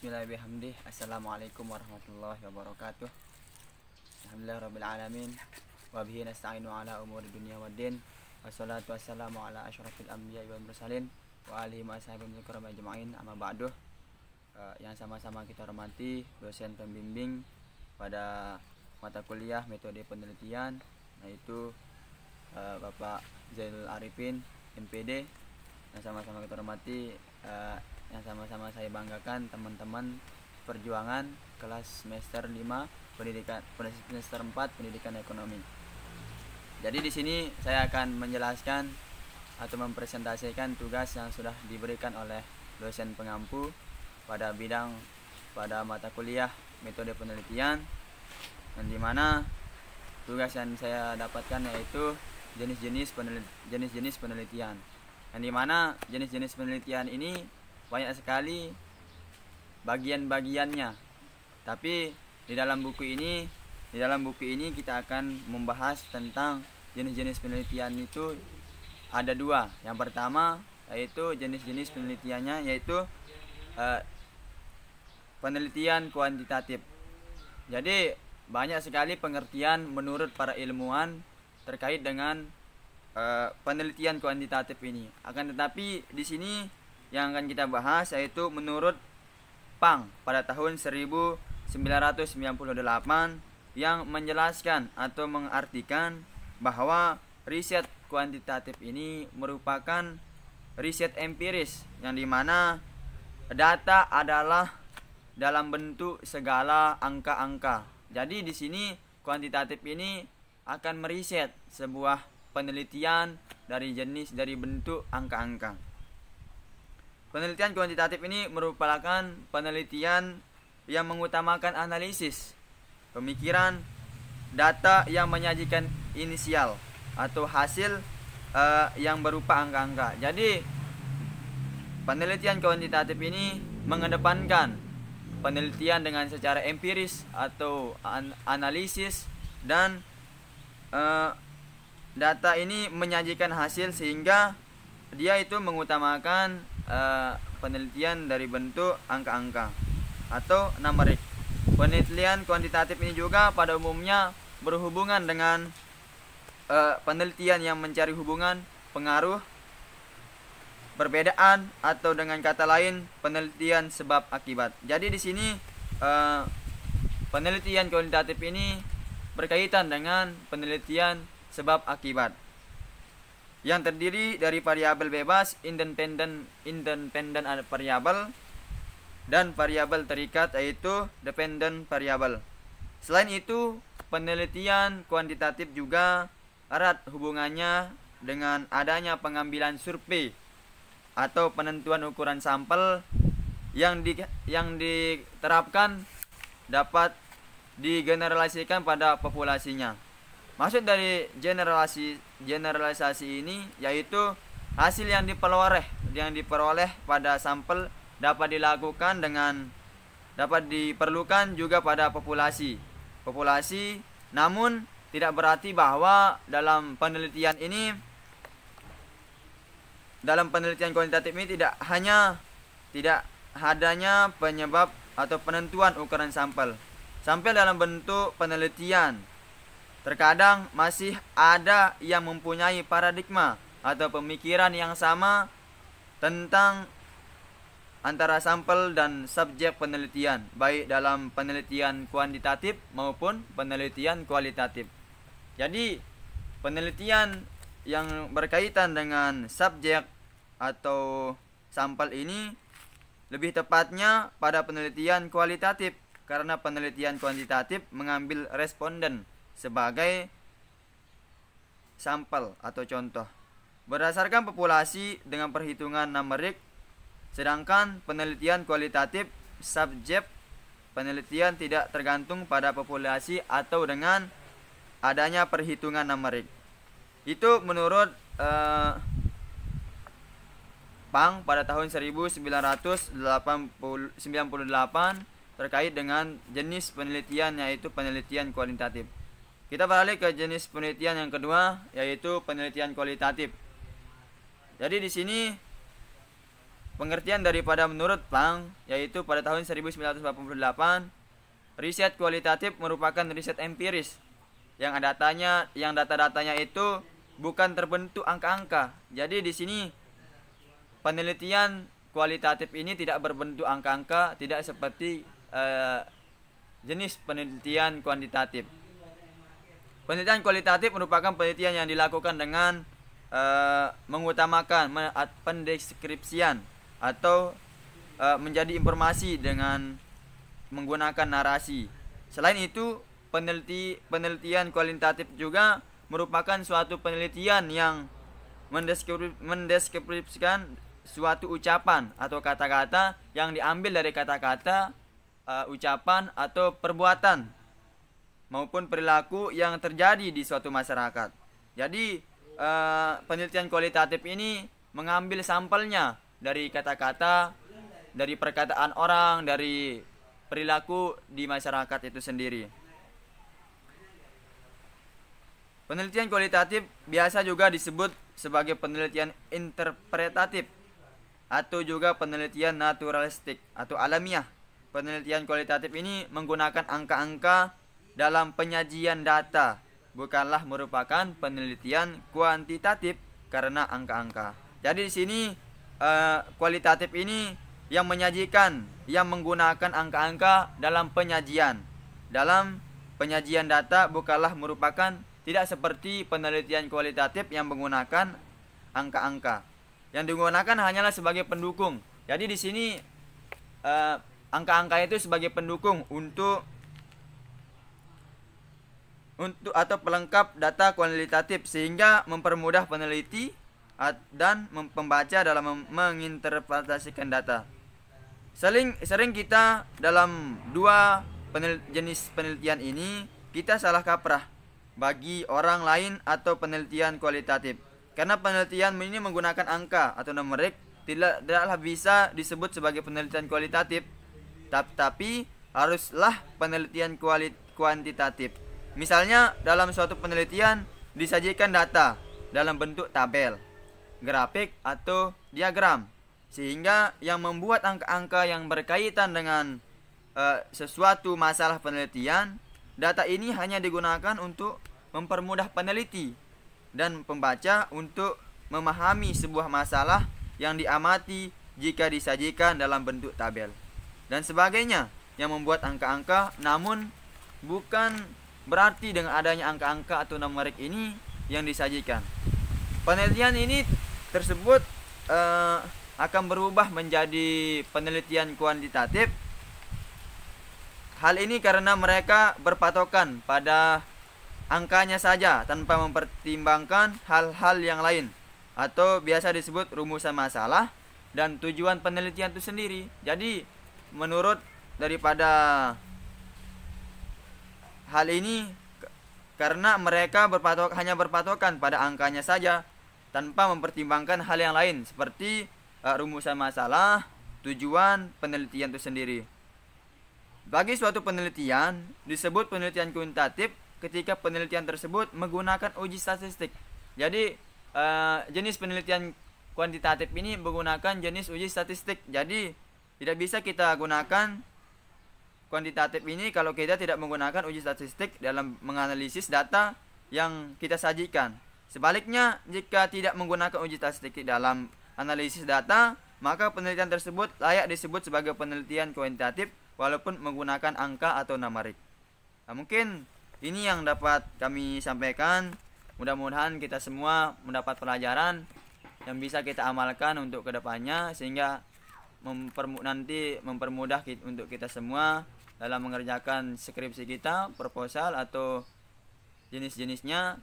Bismillahirrahmanirrahim. Assalamualaikum warahmatullahi wabarakatuh. Alhamdulillahirrahmanirrahim. Wabihi nasta'inu ala umuri dunia waddin. Wassalatu wassalamu ala asyrafil anbiya wal mursalin wa alihi wa ashabihim kiram ajma'in. Amma ba'du. Yang sama-sama kita hormati dosen pembimbing pada mata kuliah metode penelitian, yaitu Bapak Zainul Arifin MPD. Yang sama-sama kita hormati, yang sama-sama saya banggakan teman-teman perjuangan kelas semester 5 semester 4 pendidikan ekonomi. Jadi di sini saya akan menjelaskan atau mempresentasikan tugas yang sudah diberikan oleh dosen pengampu pada mata kuliah metode penelitian, dan dimana tugas yang saya dapatkan yaitu jenis-jenis penelitian, yang dimana jenis-jenis penelitian ini banyak sekali bagian-bagiannya. Tapi di dalam buku ini kita akan membahas tentang jenis-jenis penelitian itu ada dua. Yang pertama yaitu jenis-jenis penelitiannya yaitu penelitian kuantitatif. Jadi banyak sekali pengertian menurut para ilmuwan terkait dengan penelitian kuantitatif ini. Akan tetapi di sini yang akan kita bahas yaitu menurut Pang pada tahun 1998 yang menjelaskan atau mengartikan bahwa riset kuantitatif ini merupakan riset empiris, yang dimana data adalah dalam bentuk segala angka-angka. Jadi di sini kuantitatif ini akan meriset sebuah penelitian dari bentuk angka-angka. Penelitian kuantitatif ini merupakan penelitian yang mengutamakan analisis, pemikiran, data yang menyajikan inisial atau hasil yang berupa angka-angka. Jadi penelitian kuantitatif ini mengedepankan penelitian dengan secara empiris atau analisis, dan data ini menyajikan hasil sehingga dia itu mengutamakan penelitian dari bentuk angka-angka atau numerik. Penelitian kuantitatif ini juga pada umumnya berhubungan dengan penelitian yang mencari hubungan, pengaruh, perbedaan, atau dengan kata lain penelitian sebab akibat. Jadi di sini penelitian kuantitatif ini berkaitan dengan penelitian sebab akibat yang terdiri dari variabel bebas, independen variabel, dan variabel terikat yaitu dependent variable. Selain itu, penelitian kuantitatif juga erat hubungannya dengan adanya pengambilan survei atau penentuan ukuran sampel yang diterapkan dapat digeneralisasikan pada populasinya. Maksud dari generalisasi ini yaitu hasil yang diperoleh pada sampel dapat diperlukan juga pada populasi. Namun tidak berarti bahwa dalam penelitian kuantitatif ini tidak adanya penyebab atau penentuan ukuran sampel. Sampel dalam bentuk penelitian terkadang masih ada yang mempunyai paradigma atau pemikiran yang sama tentang antara sampel dan subjek penelitian, baik dalam penelitian kuantitatif maupun penelitian kualitatif. Jadi penelitian yang berkaitan dengan subjek atau sampel ini lebih tepatnya pada penelitian kualitatif, karena penelitian kuantitatif mengambil responden sebagai sampel atau contoh berdasarkan populasi dengan perhitungan numerik, sedangkan penelitian kualitatif subjek penelitian tidak tergantung pada populasi atau dengan adanya perhitungan numerik. Itu menurut Pang pada tahun 1998 terkait dengan jenis penelitian yaitu penelitian kualitatif. Kita beralih ke jenis penelitian yang kedua yaitu penelitian kualitatif. Jadi di sini pengertian daripada menurut Pang, yaitu pada tahun 1988, riset kualitatif merupakan riset empiris yang data-datanya itu bukan terbentuk angka-angka. Jadi di sini penelitian kualitatif ini tidak berbentuk angka-angka, tidak seperti jenis penelitian kuantitatif. Penelitian kualitatif merupakan penelitian yang dilakukan dengan mengutamakan pendeskripsian atau menjadi informasi dengan menggunakan narasi. Selain itu, penelitian kualitatif juga merupakan suatu penelitian yang mendeskripsikan suatu ucapan atau kata-kata yang diambil dari kata-kata, ucapan atau perbuatan maupun perilaku yang terjadi di suatu masyarakat. Jadi penelitian kualitatif ini mengambil sampelnya dari kata-kata, dari perkataan orang, dari perilaku di masyarakat itu sendiri. Penelitian kualitatif biasa juga disebut sebagai penelitian interpretatif atau juga penelitian naturalistik atau alamiah. Penelitian kualitatif ini menggunakan angka-angka dalam penyajian data, bukanlah merupakan penelitian kuantitatif karena angka-angka. Jadi di sini kualitatif ini yang menyajikan, yang menggunakan angka-angka dalam penyajian. Dalam penyajian data bukanlah merupakan, tidak seperti penelitian kualitatif yang menggunakan angka-angka. Yang digunakan hanyalah sebagai pendukung. Jadi di sini angka-angka itu sebagai pendukung untuk atau pelengkap data kualitatif sehingga mempermudah peneliti dan pembaca dalam menginterpretasikan data. Sering kita dalam dua jenis penelitian ini kita salah kaprah bagi orang lain atau penelitian kualitatif. Karena penelitian ini menggunakan angka atau numerik tidaklah bisa disebut sebagai penelitian kualitatif, tapi haruslah penelitian kuantitatif. Misalnya dalam suatu penelitian disajikan data dalam bentuk tabel, grafik atau diagram, sehingga yang membuat angka-angka yang berkaitan dengan sesuatu masalah penelitian, data ini hanya digunakan untuk mempermudah peneliti dan pembaca untuk memahami sebuah masalah yang diamati jika disajikan dalam bentuk tabel dan sebagainya, yang membuat angka-angka. Namun bukan berarti dengan adanya angka-angka atau numerik ini yang disajikan, penelitian ini tersebut akan berubah menjadi penelitian kuantitatif. Hal ini karena mereka berpatokan pada angkanya saja tanpa mempertimbangkan hal-hal yang lain, atau biasa disebut rumusan masalah dan tujuan penelitian itu sendiri. Jadi menurut daripada hal ini, karena mereka hanya berpatokan pada angkanya saja tanpa mempertimbangkan hal yang lain seperti rumusan masalah, tujuan penelitian itu sendiri. Bagi suatu penelitian disebut penelitian kuantitatif ketika penelitian tersebut menggunakan uji statistik. Jadi jenis penelitian kuantitatif ini menggunakan jenis uji statistik. Jadi tidak bisa kita gunakan kuantitatif ini kalau kita tidak menggunakan uji statistik dalam menganalisis data yang kita sajikan. Sebaliknya, jika tidak menggunakan uji statistik dalam analisis data, maka penelitian tersebut layak disebut sebagai penelitian kuantitatif walaupun menggunakan angka atau numerik. Nah, mungkin ini yang dapat kami sampaikan. Mudah-mudahan kita semua mendapat pelajaran yang bisa kita amalkan untuk kedepannya, sehingga nanti mempermudah untuk kita semua dalam mengerjakan skripsi kita, proposal atau jenis-jenisnya.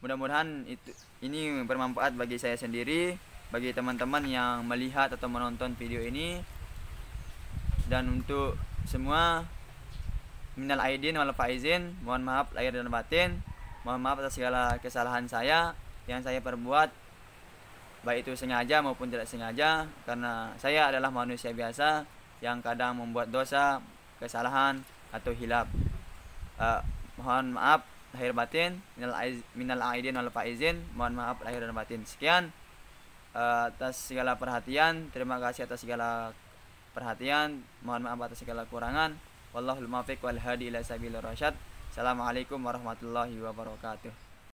Mudah-mudahan ini bermanfaat bagi saya sendiri, bagi teman-teman yang melihat atau menonton video ini, dan untuk semua, minal aidin wal faizin, mohon maaf lahir dan batin, mohon maaf atas segala kesalahan saya yang saya perbuat, baik itu sengaja maupun tidak sengaja, karena saya adalah manusia biasa yang kadang membuat dosa, kesalahan atau hilaf. Mohon maaf lahir batin, minal aidin wal faizin, mohon maaf lahir dan batin. Sekian, atas segala perhatian. Terima kasih atas segala perhatian. Mohon maaf atas segala kekurangan. Wallahul muwaffiq wal hadi ila sabilir rasyad. Assalamualaikum warahmatullahi wabarakatuh.